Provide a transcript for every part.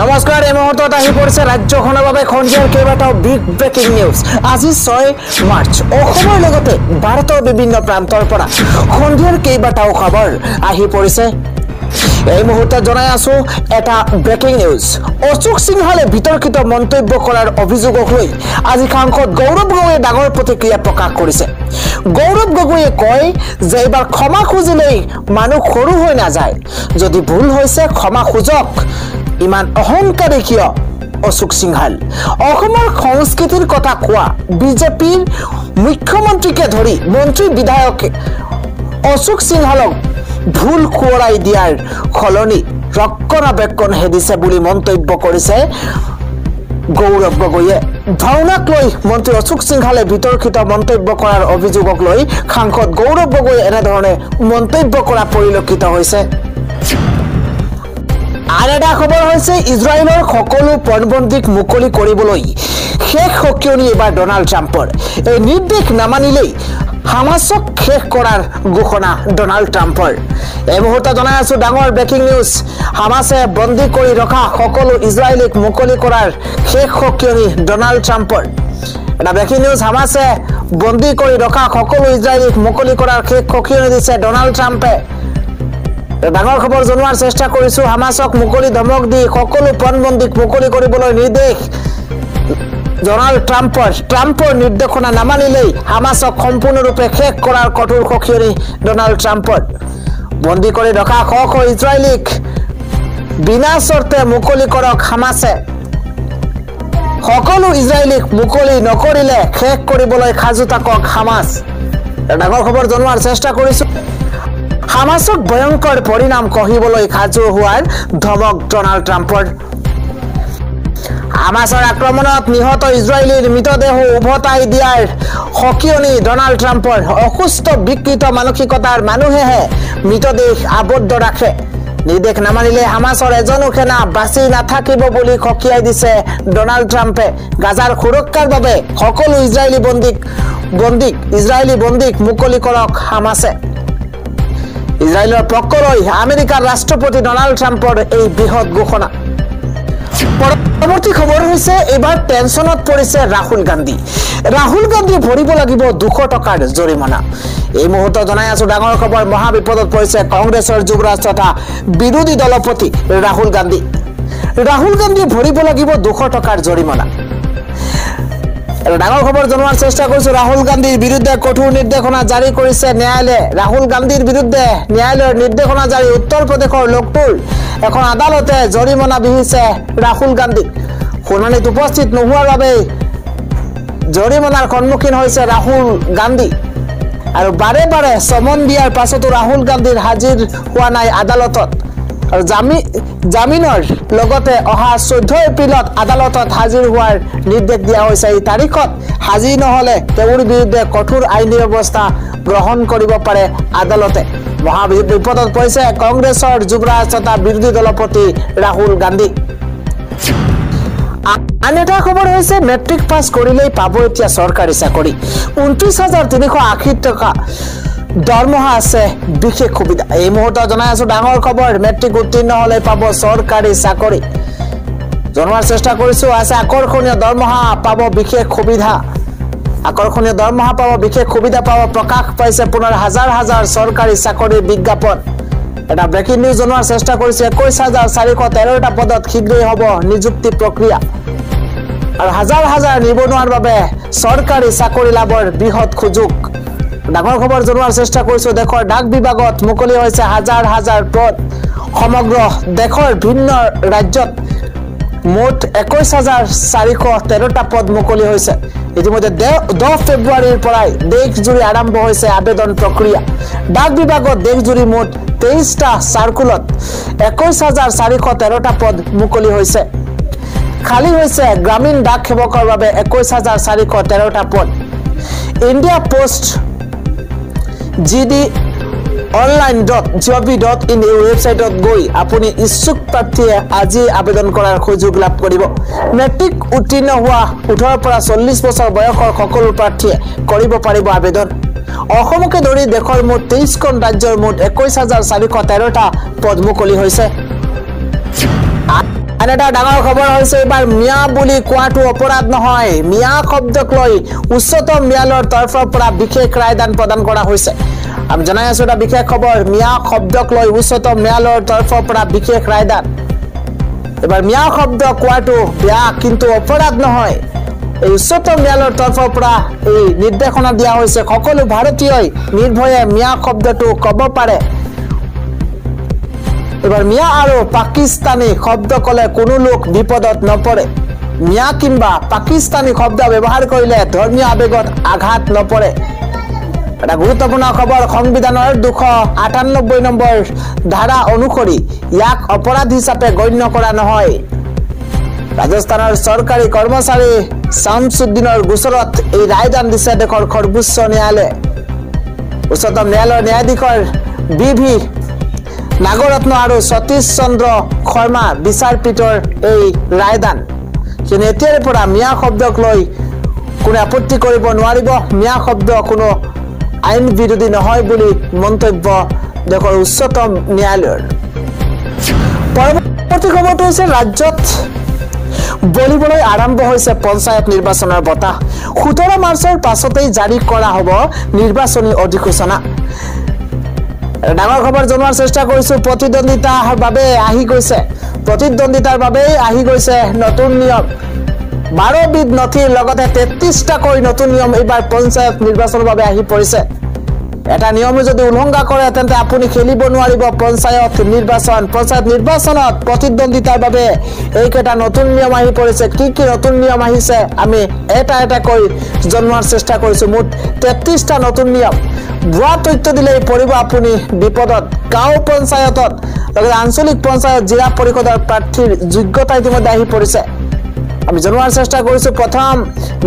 নমস্কাৰ এই মুহূৰ্তত আহি পৰিছে ৰাজ্যখনৰ বাবে খণ্ডিয়াৰ কেইবাটাও বিগ ব্ৰেকিং নিউজ। আজি 6 মাৰ্চ অসমৰ লগতে ভাৰতৰ বিভিন্ন প্ৰান্তৰ পৰা খণ্ডিয়াৰ কেইবাটাও খবৰ আহি পৰিছে। এই মুহূৰ্তত জনাই আছো এটা ব্ৰেকিং নিউজ। অশোক সিংহালে বিতৰ্কিত মন্তব্য কৰাৰ অভিযোগক লৈ আজি সাংসদ গৌৰৱ গগৈয়ে ডাঙৰ প্ৰতিক্ৰিয়া প্ৰকাশ কৰিছে। গৌৰৱ গগৈয়ে কয় যে এবাৰ ক্ষমা খুজিলেই মানুহ সৰু হৈ নাযায়, যদি ভুল হৈছে ক্ষমা খুজক। ইমান অহংকাৰী কিয় অশোক সিংহাল? অসমৰ সংস্কৃতিৰ কথা কোৱা বিজেপিৰ মুখ্যমন্ত্ৰীকে ধৰি মন্ত্ৰী বিধায়কে অশোক সিংহালক ভুল খুৱাই দিয়াৰ সলনি ৰক্ষণাবেক্ষণ হেদিছে বুলি মন্তব্য কৰিছে গৌৰৱ গগৈয়ে। ভাওনাক লৈ মন্ত্ৰী অশোক সিংহালে বিতৰ্কিত মন্তব্য কৰাৰ অভিযোগক লৈ সাংসদ গৌৰৱ গগৈয়ে এনেধৰণে মন্তব্য কৰা পৰিলক্ষিত হৈছে। আন এটা খবৰ হৈছে ইজৰাইলৰ সকলো পণবন্দীক মুকলি কৰিবলৈ শেষ সকিয়নি এবাৰ ডনাল্ড ট্ৰাম্পৰ। এই নিৰ্দেশ নামানিলেই হামাছক শেষ কৰাৰ ঘোষণা ডনাল্ড ট্ৰাম্পৰ। এই মুহূৰ্তত জনাই আছো ডাঙৰ ব্ৰেকিং নিউজ। হামাছে বন্দী কৰি ৰখা সকলো ইজৰাইলীক মুকলি কৰাৰ শেষ সকিয়নি ডনাল্ড ট্ৰাম্পৰ। এটা ব্ৰেকিং নিউজ। হামাছে বন্দী কৰি ৰখা সকলো ইজৰাইলীক মুকলি কৰাৰ শেষ সকিয়নি দিছে ডনাল্ড ট্ৰাম্পে। ডাঙৰ খবৰ জনোৱাৰ চেষ্টা কৰিছো। হামাছক মুকলি ধমক দি সকলো পণবন্দীক মুকলি কৰিবলৈ নিৰ্দেশ ডনাল্ড ট্ৰাম্পৰ নিৰ্দেশনা নামানিলেই হামাছক সম্পূৰ্ণৰূপে শেষ কৰাৰ কঠোৰ সকিয়নি ডনাল্ড ট্ৰাম্পৰ। বন্দী কৰি ৰখা শ ইজৰাইলীক বিনা চৰ্তে মুকলি কৰক হামাছে। সকলো ইজৰাইলীক মুকলি নকৰিলে শেষ কৰিবলৈ সাজু থাকক হামাছ। ডাঙৰ খবৰ জনোৱাৰ চেষ্টা কৰিছো। হামাছক ভয়ংকৰ পৰিণাম কহিবলৈ সাজু হোৱাৰ ধমক ডনাল্ড ট্ৰাম্পৰ। হামাছৰ আক্ৰমণত নিহত ইজৰাইলীৰ মৃতদেহ উভতাই দিয়াৰ সকিয়নি ডনাল্ড ট্ৰাম্পৰ। অসুস্থ বিকৃত মানসিকতাৰ মানুহেহে মৃতদেহ আবদ্ধ ৰাখে। নিৰ্দেশ নামানিলে হামাছৰ এজনো সেনা বাচি নাথাকিব বুলি সকীয়াই দিছে ডনাল্ড ট্ৰাম্পে। গাজাৰ সুৰক্ষাৰ বাবে সকলো ইজৰাইলী বন্দীক মুকলি কৰক হামাছে। ইজৰাইলৰ পক্ষলৈ আমেৰিকাৰ ৰাষ্ট্ৰপতি ডনাল্ড ট্ৰাম্পৰ এই বৃহৎ ঘোষণা। পৰৱৰ্তী খবৰ হৈছে এইবাৰ টেনচনত পৰিছে ৰাহুল গান্ধী। ৰাহুল গান্ধী ভৰিব লাগিব 200 টকাৰ জৰিমনা। এই মুহূৰ্তত জনাই আছো ডাঙৰ খবৰ। মহাবিপদত পৰিছে কংগ্ৰেছৰ যুৱৰাজ তথা বিৰোধী দলপতি ৰাহুল গান্ধী। ৰাহুল গান্ধী ভৰিব লাগিব 200 টকাৰ জৰিমনা। ডাঙৰ খবৰ জনোৱাৰ চেষ্টা কৰিছো। ৰাহুল গান্ধীৰ বিৰুদ্ধে কঠোৰ নিৰ্দেশনা জাৰি কৰিছে ন্যায়ালয়ে। ৰাহুল গান্ধীৰ বিৰুদ্ধে ন্যায়ালয়ৰ নিৰ্দেশনা জাৰি উত্তৰ প্ৰদেশৰ লখনৌৰ এখন আদালতে জৰিমনা বিহিছে ৰাহুল গান্ধীক। শুনানিত উপস্থিত নোহোৱাৰ বাবে জৰিমনাৰ সন্মুখীন হৈছে ৰাহুল গান্ধী। আৰু বাৰে বাৰে চমন দিয়াৰ পাছতো ৰাহুল গান্ধীৰ হাজিৰ হোৱা নাই আদালতত। আৰু জামিনৰ লগতে অহা 14 এপ্ৰিলত আদালতত হাজিৰ হোৱাৰ নিৰ্দেশ দিয়া হৈছে। এই তাৰিখত হাজিৰ নহলে তেওঁৰ বিৰুদ্ধে কঠোৰ আইনী ব্যৱস্থা গ্ৰহণ কৰিব পাৰে আদালতে। মহাবিপদত পৰিছে কংগ্ৰেছৰ যুৱৰাজ তথা বিৰোধী দলপতি ৰাহুল গান্ধী। আন এটা খবৰ হৈছে মেট্ৰিক পাছ কৰিলেই পাব এতিয়া চৰকাৰী চাকৰি। 29,380 টকা দৰমহা আছে বিশেষ সুবিধা। এই মুহূৰ্তত জনাই আছো ডাঙৰ খবৰ। মেট্ৰিক উত্তীৰ্ণ হলে পাব চৰকাৰী চাকৰি। জনোৱাৰ চেষ্টা কৰিছো। আছে আকৰ্ষণীয় দৰমহা পাব বিশেষ সুবিধা। আকৰ্ষণীয় দৰমহা পাব বিশেষ সুবিধা পাব। প্ৰকাশ পাইছে পুনৰ হাজাৰ হাজাৰ চৰকাৰী চাকৰিৰ বিজ্ঞাপন। এটা ব্ৰেকিং নিউজ জনোৱাৰ চেষ্টা কৰিছে। 21,413টা পদত শীঘ্ৰেই হ'ব নিযুক্তি প্ৰক্ৰিয়া। আৰু হাজাৰ হাজাৰ নিবনুৱাৰ বাবে চৰকাৰী চাকৰি লাভৰ বৃহৎ সুযোগ। ডাঙৰ খবৰ জনোৱাৰ চেষ্টা কৰিছো। দেশৰ ডাক বিভাগত মুকলি হৈছে হাজাৰ হাজাৰ পদ। সমগ্ৰ দেশৰ ভিন্ন ৰাজ্যত মুঠ 21,413টা পদ মুকলি হৈছে। ইতিমধ্যে 10 ফেব্ৰুৱাৰীৰ পৰাই দেশজুৰি আৰম্ভ হৈছে আবেদন প্ৰক্ৰিয়া। ডাক বিভাগত দেশজুৰি মুঠ 23টা চাৰ্কুলত 21,413টা পদ মুকলি হৈছে। খালী হৈছে গ্ৰামীণ ডাক সেৱকৰ বাবে 21,413টা পদ। ইণ্ডিয়া পোষ্ট GD online.gov.in এই ৱেবছাইটত গৈ আপুনি ইচ্ছুক প্ৰাৰ্থীয়ে আজি আবেদন কৰাৰ সুযোগ লাভ কৰিব। মেট্ৰিক উত্তীৰ্ণ হোৱা 18 পৰা 40 বছৰ বয়সৰ সকলো প্ৰাৰ্থীয়ে কৰিব পাৰিব আবেদন। অসমকে ধৰি দেশৰ মুঠ 23খন ৰাজ্যৰ মুঠ 21,413টা পদ মুকলি হৈছে। আন এটা ডাঙৰ খবৰ হৈছে এবাৰ মিয়া বুলি কোৱাটো অপৰাধ নহয়। মিয়া শব্দক লৈ উচ্চতম ন্যায়ালয়ৰ তৰফৰ পৰা বিশেষ ৰায়দান প্ৰদান কৰা হৈছে। আমি জনাই আছো এটা বিশেষ খবৰ, মিয়া শব্দক লৈ উচ্চতম ন্যায়ালয়ৰ তৰফৰ পৰা বিশেষ ৰায়দান। এবাৰ মিয়া শব্দ কোৱাটো বেয়া কিন্তু অপৰাধ নহয়। এই উচ্চতম ন্যায়ালয়ৰ তৰফৰ পৰা এই নিৰ্দেশনা দিয়া হৈছে, সকলো ভাৰতীয়ই নিৰ্ভয়ে মিয়া শব্দটো ক'ব পাৰে। এবাৰ মিয়া আৰু পাকিস্তানী শব্দ ক'লে কোনো লোক বিপদত নপৰে। মিয়া কিংবা পাকিস্তানী শব্দ ব্যৱহাৰ কৰিলে ধৰ্মীয় আৱেগত আঘাত নপৰে। এটা গুৰুত্বপূৰ্ণ খবৰ, সংবিধানৰ 298 নম্বৰ ধাৰা অনুসৰি ইয়াক অপৰাধ হিচাপে গণ্য কৰা নহয়। ৰাজস্থানৰ চৰকাৰী কৰ্মচাৰী শামছুদ্দিনৰ গোচৰত এই ৰায়দান দিছে দেশৰ সৰ্বোচ্চ ন্যায়ালয়ে। উচ্চতম ন্যায়ালয়ৰ ন্যায়াধীশৰ বি.ভি. নাগৰত্ন আৰু সতীশ চন্দ্ৰ শৰ্মা বিচাৰপীঠৰ এই ৰায়দান। কিন্তু এতিয়াৰ পৰা মিয়া শব্দক লৈ কোনো আপত্তি কৰিব নোৱাৰিব। মিয়া শব্দ কোনো আইন বিৰোধী নহয় বুলি মন্তব্য দেশৰ উচ্চতম ন্যায়ালয়ৰ। পৰৱৰ্তী খবৰটো হৈছে ৰাজ্যত বলিবলৈ আৰম্ভ হৈছে পঞ্চায়ত নিৰ্বাচনৰ বতাহ। 17 মাৰ্চৰ পাছতেই জাৰি কৰা হ'ব নিৰ্বাচনী অধিসূচনা। ডাঙৰ খবৰ জনোৱাৰ চেষ্টা কৰিছো। প্ৰতিদ্বন্দ্বিতাৰ বাবে আহি গৈছে নতুন নিয়ম। 12 বিধ নথিৰ লগতে 33টাকৈ নতুন নিয়ম এইবাৰ পঞ্চায়ত নিৰ্বাচনৰ বাবে আহি পৰিছে। এটা নিয়ম যদি উলংঘা কৰে তেন্তে আপুনি খেলিব নোৱাৰিব পঞ্চায়ত নিৰ্বাচন। পঞ্চায়ত নিৰ্বাচনত প্ৰতিদ্বন্দ্বিতাৰ বাবে এইকেইটা নতুন নিয়ম আহি পৰিছে। কি কি নতুন নিয়ম আহিছে আমি এটা এটাকৈ জনোৱাৰ চেষ্টা কৰিছো। মুঠ 33টা নতুন নিয়ম। ভুৱা তথ্য দিলেই পৰিব আপুনি বিপদত। গাঁও পঞ্চায়তত লগতে আঞ্চলিক পঞ্চায়ত জিলা পৰিষদৰ প্ৰাৰ্থীৰ যোগ্যতা ইতিমধ্যে আহি পৰিছে। আমি জনোৱাৰ চেষ্টা কৰিছো। প্ৰথম,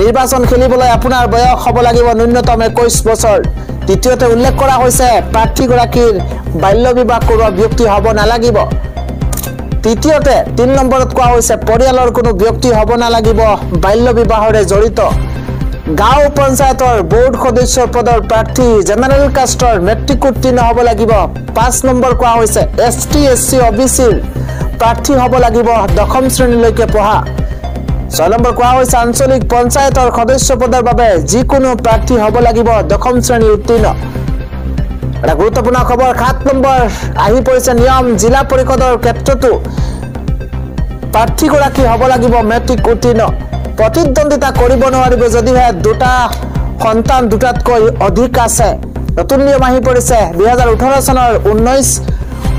নিৰ্বাচন খেলিবলৈ আপোনাৰ বয়স হ'ব লাগিব ন্যূনতম 21 বছৰ। দ্বিতীয়তে উল্লেখ কৰা হৈছে প্ৰাৰ্থীগৰাকীৰ বাল্য বিবাহ কৰোৱা ব্যক্তি হ'ব নালাগিব। তৃতীয়তে 3 নম্বৰত কোৱা হৈছে পৰিয়ালৰ কোনো ব্যক্তি হ'ব নালাগিব বাল্য বিবাহৰে জড়িত। গাঁও পঞ্চায়তৰ বোৰ্ড সদস্যৰ পদৰ প্ৰাৰ্থী জেনাৰেল কাষ্টৰ মেট্ৰিক উত্তীৰ্ণ হ'ব লাগিব। 5 নম্বৰ কোৱা হৈছে ST SC OBCৰ প্ৰাৰ্থী হ'ব লাগিব 10ম শ্ৰেণীলৈকে পঢ়া। 6 নম্বৰ কোৱা হৈছে আঞ্চলিক পঞ্চায়তৰ সদস্য পদৰ বাবে যিকোনো প্ৰাৰ্থী হ'ব লাগিব 10ম শ্ৰেণী উত্তীৰ্ণ। এটা গুৰুত্বপূৰ্ণ খবৰ, 7 নম্বৰ আহি পৰিছে নিয়ম। জিলা পৰিষদৰ ক্ষেত্ৰতো প্ৰাৰ্থীগৰাকী হ'ব লাগিব মেট্ৰিক উত্তীৰ্ণ। প্ৰতিদ্বন্দ্বিতা কৰিব নোৱাৰিব যদিহে 2টা সন্তান 2টাতকৈ অধিক আছে। নতুন নিয়ম আহি পৰিছে। 2018 চনৰ 19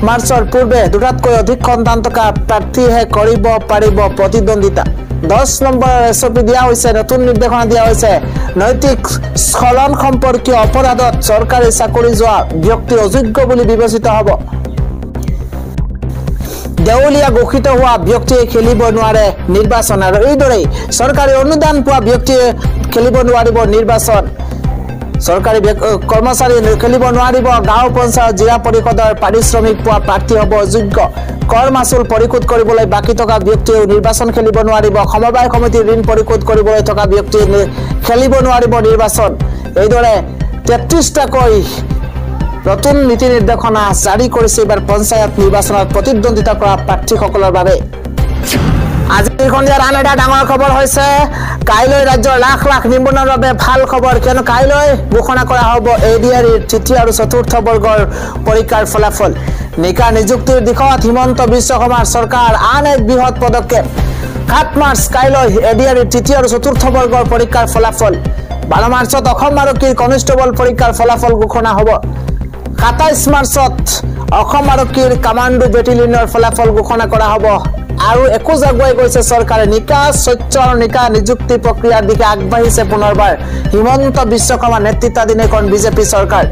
মাৰ্চৰ পূৰ্বে 2টাতকৈ অধিক সন্তান থকা প্ৰাৰ্থীহে কৰিব পাৰিব প্ৰতিদ্বন্দ্বিতা। 10 নম্বৰ SOP দিয়া হৈছে। নতুন নিৰ্দেশনা দিয়া হৈছে নৈতিক স্খলন সম্পৰ্কীয় অপৰাধত চৰকাৰী চাকৰি যোৱা ব্যক্তি অযোগ্য বুলি বিবেচিত হ'ব। দেউলীয়া ঘোষিত হোৱা ব্যক্তিয়ে খেলিব নোৱাৰে নিৰ্বাচন আৰু এইদৰেই চৰকাৰী অনুদান পোৱা ব্যক্তিয়ে খেলিব নোৱাৰিব নিৰ্বাচন। চৰকাৰী কৰ্মচাৰী খেলিব নোৱাৰিব। গাঁও পঞ্চায়ত জিলা পৰিষদৰ পাৰিশ্ৰমিক পোৱা প্ৰাৰ্থী হ'ব অযোগ্য। কৰ মাচুল পৰিশোধ কৰিবলৈ বাকী থকা ব্যক্তিয়েও নিৰ্বাচন খেলিব নোৱাৰিব। সমবায় সমিতিৰ ঋণ পৰিশোধ কৰিবলৈ থকা ব্যক্তিয়ে খেলিব নোৱাৰিব নিৰ্বাচন। এইদৰে 33টাকৈ নতুন নীতি নিৰ্দেশনা জাৰি কৰিছে এইবাৰ পঞ্চায়ত নিৰ্বাচনত প্ৰতিদ্বন্দ্বিতা কৰা প্ৰাৰ্থীসকলৰ বাবে। আজিৰ সন্ধিয়াৰ আন এটা ডাঙৰ খবৰ হৈছে কাইলৈ ৰাজ্যৰ লাখ লাখ নিবনুৱাৰ বাবে ভাল খবৰ। কিয়নো কাইলৈ ঘোষণা কৰা হ'ব ADREৰ 3য় আৰু 4ৰ্থ বৰ্গৰ পৰীক্ষাৰ ফলাফল। নিকা নিযুক্তিৰ দিশত হিমন্ত বিশ্ব শৰ্মাৰ চৰকাৰ আন এক বৃহৎ পদক্ষেপ। 7 মাৰ্চ কাইলৈ ADREৰ 3য় আৰু 4ৰ্থ বৰ্গৰ পৰীক্ষাৰ ফলাফল। 12 মাৰ্চত অসম আৰক্ষীৰ কনিষ্টেবল পৰীক্ষাৰ ফলাফল ঘোষণা হ'ব। 27 মাৰ্চত অসম আৰক্ষীৰ কামাণ্ডো বেটেলিয়নৰ ফলাফল ঘোষণা কৰা হ'ব। আৰু একোজ আগুৱাই গৈছে চৰকাৰে। নিকা স্বচ্ছ আৰু নিকা নিযুক্তি প্ৰক্ৰিয়াৰ দিশে আগবাঢ়িছে পুনৰবাৰ হিমন্ত বিশ্ব শৰ্মা নেতৃত্বাধীন এখন বিজেপি চৰকাৰ।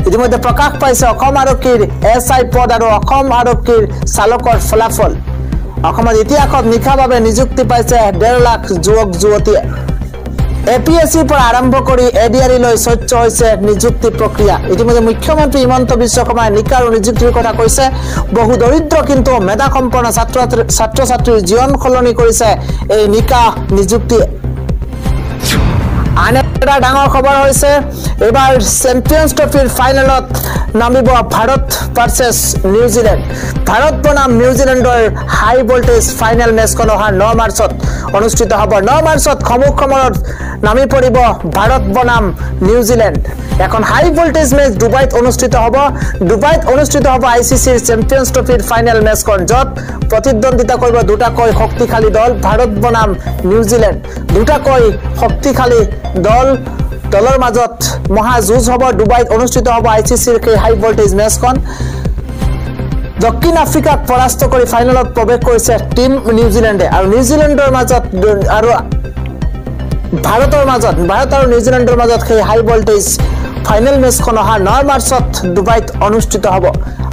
ইতিমধ্যে প্ৰকাশ পাইছে অসম আৰক্ষীৰ SI পদ আৰু অসম আৰক্ষীৰ চালকৰ ফলাফল। অসমত ইতিহাসত নিশাভাৱে নিযুক্তি পাইছে 1.5 লাখ যুৱক যুৱতীয়ে। APSCৰ পৰা আৰম্ভ কৰি ADREলৈ স্বচ্ছ হৈছে নিযুক্তি প্ৰক্ৰিয়া। ইতিমধ্যে মুখ্যমন্ত্ৰী হিমন্ত বিশ্ব শৰ্মাই নিকা আৰু নিযুক্তিৰ কথা কৈছে। বহু দৰিদ্ৰ কিন্তু মেধাসম্পন্ন ছাত্ৰ ছাত্ৰীৰ জীৱন সলনি কৰিছে এই নিকা নিযুক্তিয়ে। আন এটা ডাঙৰ খবৰ হৈছে এবাৰ চেম্পিয়ন্স ট্ৰফিৰ ফাইনেলত নামিব ভাৰত ভাৰ্চেছ নিউজিলেণ্ড ভাৰত বনাম নিউজিলেণ্ডৰ হাই ভোল্টেজ ফাইনেল মেচখন অহা 9 মাৰ্চত অনুষ্ঠিত হ'ব 9 মাৰ্চত সমুখ সমৰত নামি পৰিব ভাৰত বনাম নিউজিলেণ্ড এখন হাই ভোল্টেজ মেচ ডুবাইত অনুষ্ঠিত হ'ব আইসিসিৰ চেম্পিয়ন্স ট্ৰফিৰ ফাইনেল মেচখন যত প্ৰতিদ্বন্দ্বিতা কৰিব দুটাকৈ শক্তিশালী দল ভাৰত বনাম নিউজিলেণ্ড দুটাকৈ শক্তিশালী দলৰ মাজত মহা যুঁজ হ'ব ডুবাইত অনুষ্ঠিত হ'ব আইসিসিৰ হাই ভোল্টেজ মেচখন দক্ষিণ আফ্ৰিকাক পৰাস্ত কৰি ফাইনেলত প্ৰৱেশ কৰিছে টিম নিউজিলেণ্ডে আৰু নিউজিলেণ্ডৰ মাজত আৰু ভাৰত আৰু নিউজিলেণ্ডৰ মাজত সেই হাই ভোল্টেজ ফাইনেল মেচখন অহা 9 মাৰ্চত ডুবাইত অনুষ্ঠিত হ'ব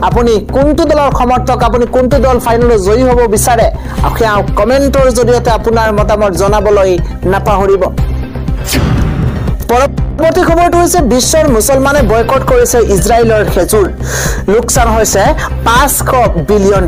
আপুনি কোনটো দলৰ সমৰ্থক আপুনি কোনটো দল ফাইনেলত জয়ী হ'ব বিচাৰে আপুনি কমেন্টৰ জৰিয়তে আপোনাৰ মতামত জনাবলৈ নাপাহৰিব পৰৱৰ্তী খবৰটো হৈছে বিশ্বৰ মুছলমানে বয়কট কৰিছে ইজৰাইলৰ খেজুৰ লোকচান হৈছে $500 বিলিয়ন